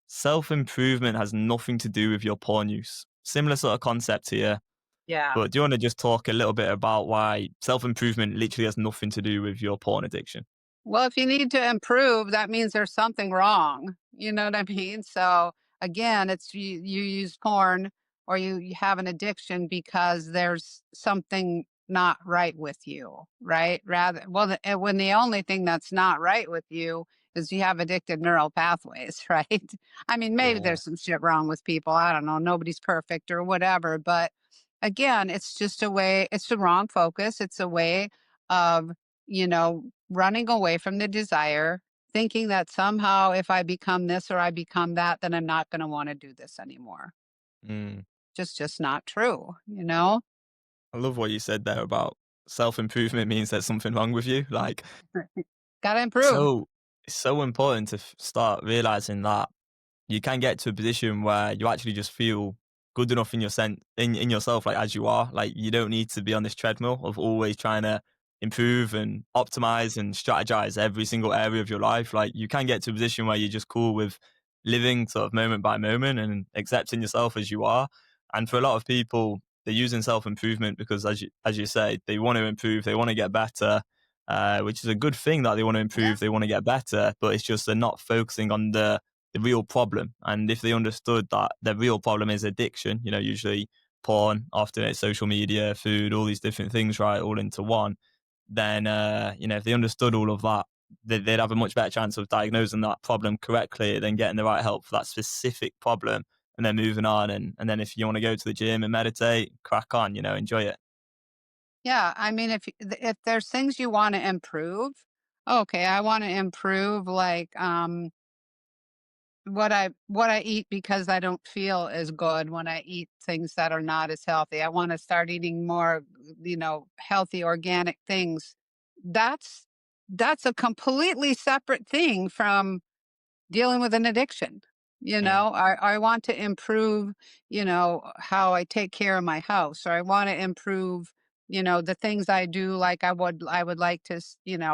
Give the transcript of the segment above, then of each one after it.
self-improvement has nothing to do with your porn use. Similar sort of concept here, Yeah. but do you want to just talk a little bit about why self-improvement literally has nothing to do with your porn addiction? Well, if you need to improve, that means there's something wrong. You know what I mean? So again, it's you use porn or you have an addiction because there's something not right with you, right? When the only thing that's not right with you is you have addicted neural pathways, right? I mean, maybe Yeah. there's some shit wrong with people. I don't know. Nobody's perfect or whatever. But again, it's just a way, it's the wrong focus. It's a way of, running away from the desire, thinking that somehow if I become this or I become that, then I'm not going to want to do this anymore. Mm. Just not true, you know? I love what you said there about self-improvement means there's something wrong with you. Like, Got to improve. so it's so important to start realizing that you can get to a position where you actually just feel good enough in in yourself, like as you are. Like you don't need to be on this treadmill of always trying to improve and optimize and strategize every single area of your life. Like you can get to a position where you're just cool with living sort of moment by moment and accepting yourself as you are. And for a lot of people, they're using self improvement because, as you say, they want to improve, they want to get better, which is a good thing that they want to Yeah. improve, they want to get better. But it's just they're not focusing on the real problem. And if they understood that the real problem is addiction, usually porn, often it's social media, food, all these different things, right, all into one, then, if they understood all of that, they'd have a much better chance of diagnosing that problem correctly, then getting the right help for that specific problem, and then moving on. And then if you want to go to the gym and meditate, crack on, enjoy it. Yeah. I mean, if there's things you want to improve, okay, I want to improve like, what I eat because I don't feel as good when I eat things that are not as healthy. I wanna start eating more, healthy organic things. That's that's a completely separate thing from dealing with an addiction. Mm. I want to improve, how I take care of my house, or I want to improve, the things I do. Like I would like to,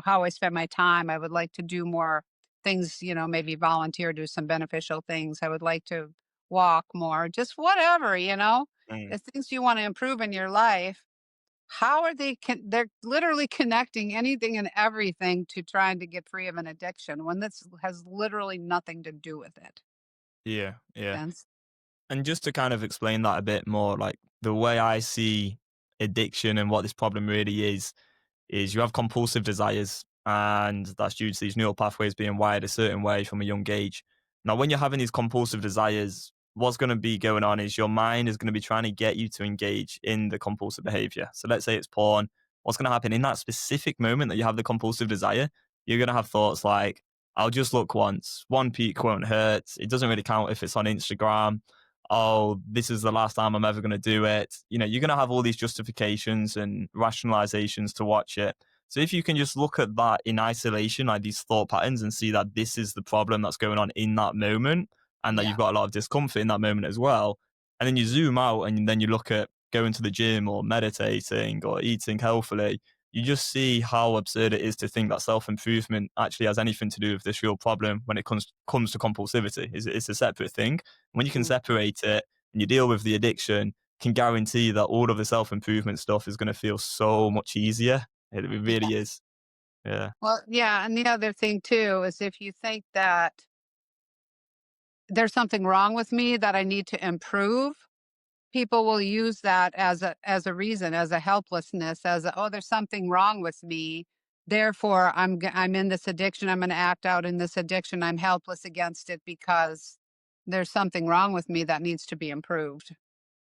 how I spend my time. I would like to do more things, maybe volunteer, do some beneficial things. I would like to walk more, just whatever, Mm. the things you want to improve in your life. How are they're literally connecting anything and everything to trying to get free of an addiction when this has literally nothing to do with it. Yeah, yeah. Sense? And just to kind of explain that a bit more, like the way I see addiction and what this problem really is you have compulsive desires, and that's due to these neural pathways being wired a certain way from a young age. Now, when you're having these compulsive desires, what's going to be going on is your mind is going to be trying to get you to engage in the compulsive behavior. So let's say it's porn. What's going to happen in that specific moment that you have the compulsive desire? You're going to have thoughts like, I'll just look once. One peek won't hurt. It doesn't really count if it's on Instagram. Oh, this is the last time I'm ever going to do it. You're going to have all these justifications and rationalizations to watch it. So if you can just look at that in isolation, like these thought patterns, and see that this is the problem that's going on in that moment, and that Yeah. you've got a lot of discomfort in that moment as well, and then you zoom out and then you look at going to the gym or meditating or eating healthily, you just see how absurd it is to think that self improvement actually has anything to do with this real problem when it comes to compulsivity. It's a separate thing. When you can Mhm. separate it and you deal with the addiction, can guarantee that all of the self improvement stuff is going to feel so much easier. It really Yes. is. Yeah. Well, yeah, and the other thing too is if you think that there's something wrong with me that I need to improve, people will use that as a reason, as a helplessness, as a, "Oh, there's something wrong with me. Therefore, I'm in this addiction. I'm gonna act out in this addiction. I'm helpless against it because there's something wrong with me that needs to be improved."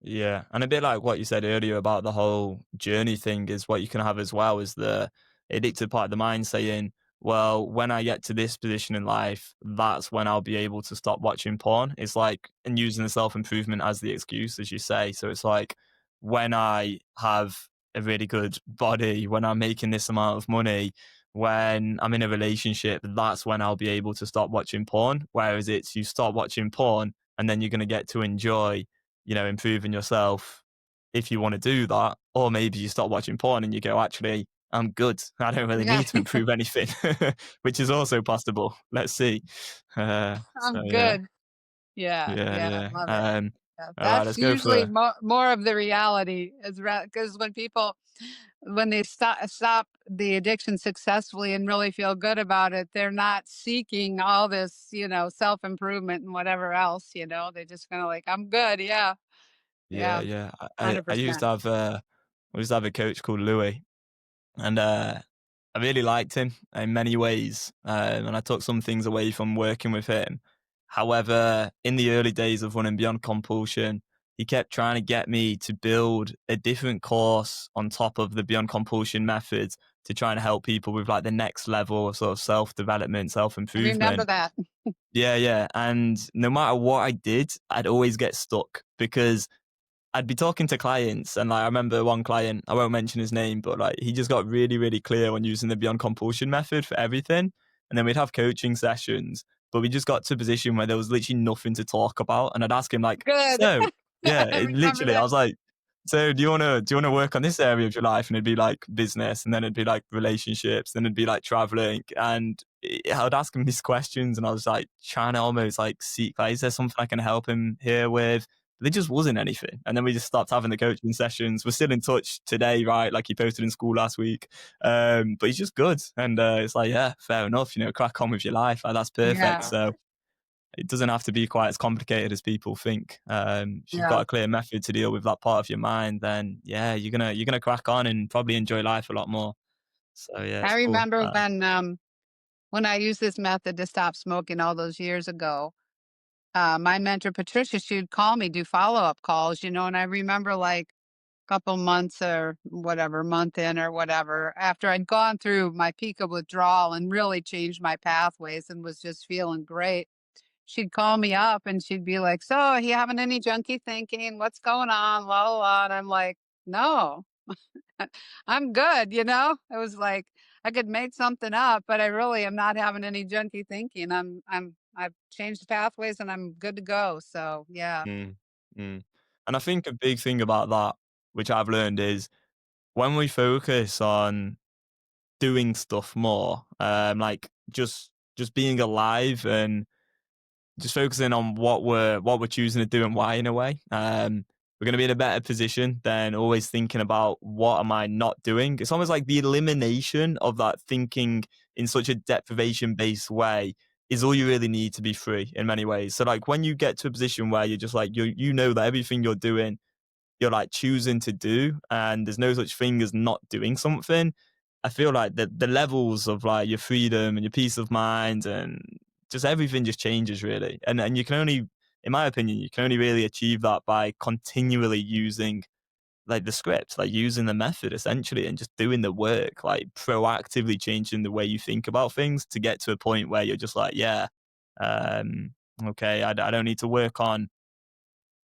Yeah, and a bit like what you said earlier about the whole journey thing is what you can have as well is the addicted part of the mind saying, well, when I get to this position in life, that's when I'll be able to stop watching porn. It's like, and using the self improvement as the excuse, as you say. So it's like, when I have a really good body, when I'm making this amount of money, when I'm in a relationship, that's when I'll be able to stop watching porn. Whereas it's you stop watching porn and then you're going to get to enjoy improving yourself if you want to do that. Or maybe you start watching porn and you go, actually, I'm good. I don't really Yeah, need to improve anything, which is also possible. Let's see. So, I'm yeah. good. Yeah, Yeah, yeah, yeah. love it. Yeah, All right, that's let's go usually for more of the reality is because when people when they stop the addiction successfully and really feel good about it, they're not seeking all this, self improvement and whatever else. They just kind of like, I'm good. Yeah, yeah, yeah, yeah. I used 100%. to have I used to have a coach called Louis, and I really liked him in many ways, and I took some things away from working with him. However, in the early days of running Beyond Compulsion, he kept trying to get me to build a different course on top of the Beyond Compulsion methods to try and help people with like the next level of sort of self development, self I remember improvement. that. Yeah, yeah. And no matter what I did, I'd always get stuck because I'd be talking to clients, and like I remember one client, I won't mention his name, but like he just got really, really clear on using the Beyond Compulsion method for everything. And then we'd have coaching sessions, but we just got to a position where there was literally nothing to talk about. And I'd ask him like, Good. so yeah, I remember literally, I that. was like, so do you wanna work on this area of your life? And it'd be like business, and then it'd be like relationships, then it'd be like traveling. And I would ask him these questions, and I was like trying to almost like see, like, is there something I can help him here with? There just wasn't anything. And then we just stopped having the coaching sessions. We're still in touch today, right? Like he posted in school last week. But he's just good. And it's like, yeah, fair enough. Crack on with your life. Like that's perfect. Yeah, So it doesn't have to be quite as complicated as people think. If you've yeah. got a clear method to deal with that part of your mind, then yeah, you're gonna crack on and probably enjoy life a lot more. So yeah, I it's cool. remember when I used this method to stop smoking all those years ago. My mentor, Patricia, she'd call me, do follow-up calls, and I remember like a couple months or whatever, month in or whatever, after I'd gone through my peak of withdrawal and really changed my pathways and was just feeling great. She'd call me up and she'd be like, "So, are you having any junky thinking? What's going on? La la la." And I'm like, "No, I'm good." It was like I could make something up, but I really am not having any junky thinking. I've changed pathways and I'm good to go. So yeah. Mm, mm. And I think a big thing about that, which I've learned, is when we focus on doing stuff more, like just being alive and just focusing on what we're choosing to do and why in a way. We're going to be in a better position than always thinking about what am I not doing. It's almost like the elimination of that thinking in such a deprivation based way is all you really need to be free in many ways. So like when you get to a position where you're just like you know that everything you're doing you're like choosing to do and there's no such thing as not doing something. I feel like the levels of like your freedom and your peace of mind and just everything just changes really. And you can only, in my opinion, you can only really achieve that by continually using like the script, like using the method essentially and just doing the work, like proactively changing the way you think about things to get to a point where you're just like, yeah, okay, I don't need to work on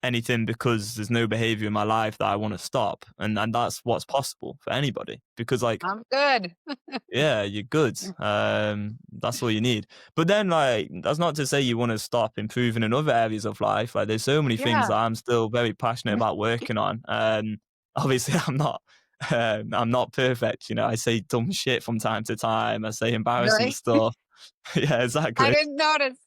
anything because there's no behavior in my life that I want to stop. And that's what's possible for anybody. Because like, I'm good. yeah, you're good. Yeah. That's all you need. But then like that's not to say you want to stop improving in other areas of life. Like there's so many things Yeah. that I'm still very passionate about working on. Obviously I'm not perfect, I say dumb shit from time to time. I say embarrassing Really? stuff. Yeah, I exactly. didn't notice.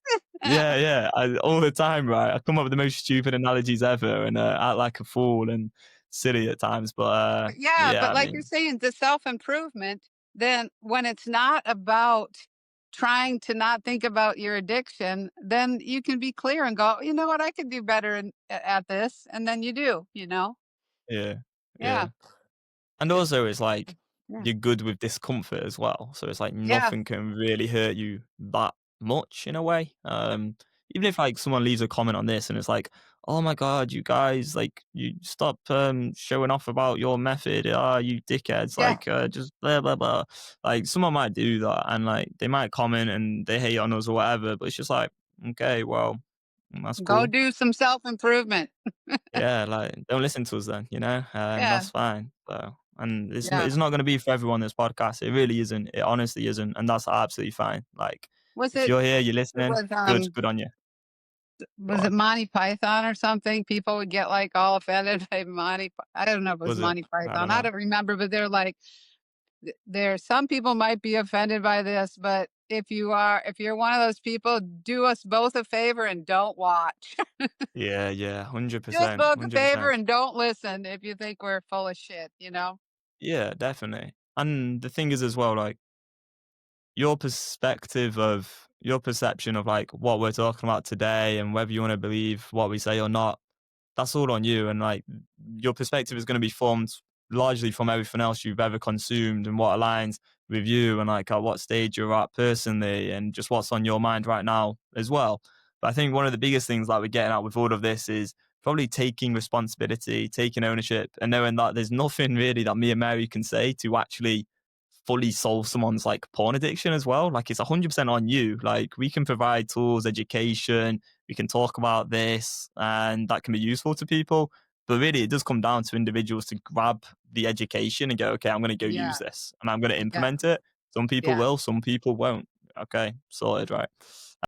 Yeah, yeah, all the time, right? I come up with the most stupid analogies ever and act like a fool and silly at times, but Yeah, yeah, but I like you're mean, saying, the self-improvement, then when it's not about trying to not think about your addiction, then you can be clear and go, "You know what? I could do better at this." And then you do. yeah, Yeah. yeah. And It's also, it's like yeah. you're good with discomfort as well. So it's like Yeah. nothing can really hurt you that much in a way. Even if like someone leaves a comment on this and it's like, "Oh my god, you guys, like you stop showing off about your method. Ah, you dickheads! Yeah. Like just blah blah blah." Like someone might do that and like they might comment and they hate on us or whatever. But it's just like, okay, well, that's Go cool. do some self-improvement. Yeah, like don't listen to us then, Yeah. that's fine. So, and Yeah. it's not going to be for everyone. This podcast, it really isn't. It honestly isn't, and that's absolutely fine. Like, Was if it you're here, you're it listening, was, good on you. Go was it on. Monty Python or something? People would get, like, all offended by I don't know if it was Was it? Monty I don't Python. I know. don't remember, but they're like, there some people might be offended by this, but if you're one of those people, do us both a favor and don't watch. Yeah, yeah, Do us 100%, both a favor 100%. and don't listen if you think we're full of shit, you know? Yeah, definitely. And the thing is as well, like your perception of like what we're talking about today and whether you want to believe what we say or not, that's all on you. And like your perspective is going to be formed largely from everything else you've ever consumed and what aligns with you and like at what stage you're at personally and just what's on your mind right now as well. But I think one of the biggest things that we're getting at with all of this is probably taking responsibility, taking ownership, and knowing that there's nothing really that me and Mary can say to actually fully solve someone's like porn addiction as well. Like it's 100% on you. Like we can provide tools, education, we can talk about this and that can be useful to people. But really it does come down to individuals to grab the education and go, okay, I'm going to go use Yeah, this and I'm going to yeah, implement it. Some people yeah. will, some people won't. Okay, sorted, right?